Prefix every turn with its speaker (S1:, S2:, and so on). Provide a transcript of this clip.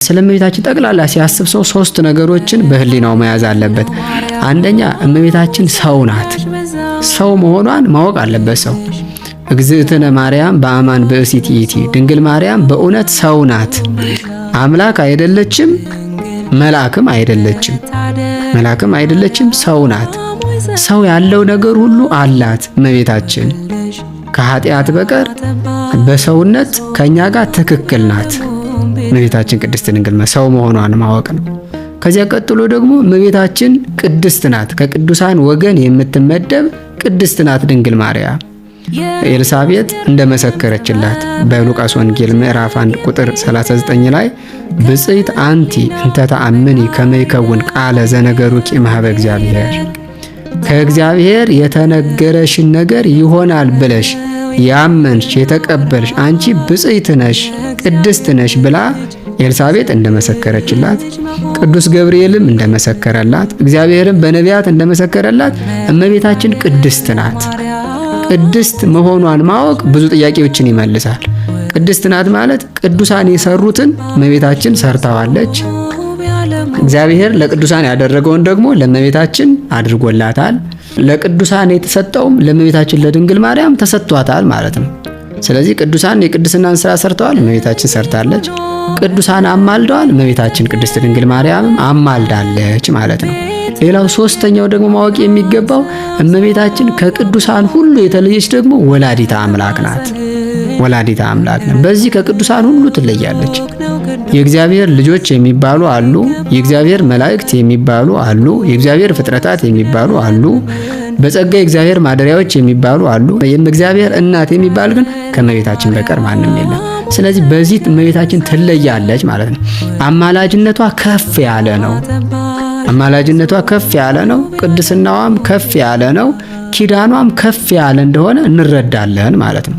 S1: ስለእመቤታችን ጠቅላላ ሲያስብ ሰው ሶስት ነገሮችን በህሊናው መያዝ አለበት። አንደኛ እመቤታችን ሰው ናት። ሰው መሆኗን ማወቅ አለበት ሰው። እግዝእትነ ማርያም በአማን ብእሲት ይእቲ፣ ድንግል ማርያም በእውነት ሰው ናት። አምላክ አይደለችም፣ መልአክም አይደለችም። መልአክም አይደለችም፣ ሰው ናት። ሰው ያለው ነገር ሁሉ አላት እመቤታችን። ከኃጢአት በቀር በሰውነት ከኛ ጋር ትክክል ናት። እመቤታችን ቅድስት ድንግል ሰው መሆኗን ማወቅ ነው። ከዚያ ቀጥሎ ደግሞ እመቤታችን ቅድስት ናት። ከቅዱሳን ወገን የምትመደብ ቅድስት ናት ድንግል ማርያም። ኤልሳቤጥ እንደመሰከረችላት በሉቃስ ወንጌል ምዕራፍ 1 ቁጥር 39 ላይ ብፅዕት አንቲ እንተ ተአምኒ ከመ ይከውን ቃለ ዘነገሩኪ እምኀበ እግዚአብሔር፣ ከእግዚአብሔር የተነገረሽን ነገር ይሆናል ብለሽ ያመንሽ የተቀበልሽ አንቺ ብፅዕት ነሽ ቅድስት ነሽ ብላ ኤልሳቤጥ እንደመሰከረችላት፣ ቅዱስ ገብርኤልም እንደመሰከረላት፣ እግዚአብሔርም በነቢያት እንደመሰከረላት እመቤታችን ቅድስት ናት። ቅድስት መሆኗን ማወቅ ብዙ ጥያቄዎችን ይመልሳል። ቅድስት ናት ማለት ቅዱሳን የሰሩትን እመቤታችን ሰርታዋለች። እግዚአብሔር ለቅዱሳን ያደረገውን ደግሞ ለእመቤታችን አድርጎላታል። ለቅዱሳን የተሰጠውም ለእመቤታችን ለድንግል ማርያም ተሰጥቷታል ማለት ነው። ስለዚህ ቅዱሳን የቅድስናን ስራ ሰርተዋል፣ እመቤታችን ሰርታለች። ቅዱሳን አማልደዋል፣ እመቤታችን ቅድስት ድንግል ማርያምም አማልዳለች ማለት ነው። ሌላው ሶስተኛው ደግሞ ማወቅ የሚገባው እመቤታችን ከቅዱሳን ሁሉ የተለየች ደግሞ ወላዲተ አምላክ ናት። ወላዲተ አምላክ ናት። በዚህ ከቅዱሳን ሁሉ ትለያለች። የእግዚአብሔር ልጆች የሚባሉ አሉ፣ የእግዚአብሔር መላእክት የሚባሉ አሉ፣ የእግዚአብሔር ፍጥረታት የሚባሉ አሉ፣ በጸጋ የእግዚአብሔር ማደሪያዎች የሚባሉ አሉ። የእግዚአብሔር እናት የሚባል ግን ከእመቤታችን በቀር ማንም የለም። ስለዚህ በዚህ እመቤታችን ትለያለች ማለት ነው። አማላጅነቷ ከፍ ያለ ነው። አማላጅነቷ ከፍ ያለ ነው። ቅድስናዋም ከፍ ያለ ነው። ኪዳኗም ከፍ ያለ እንደሆነ እንረዳለን ማለት ነው።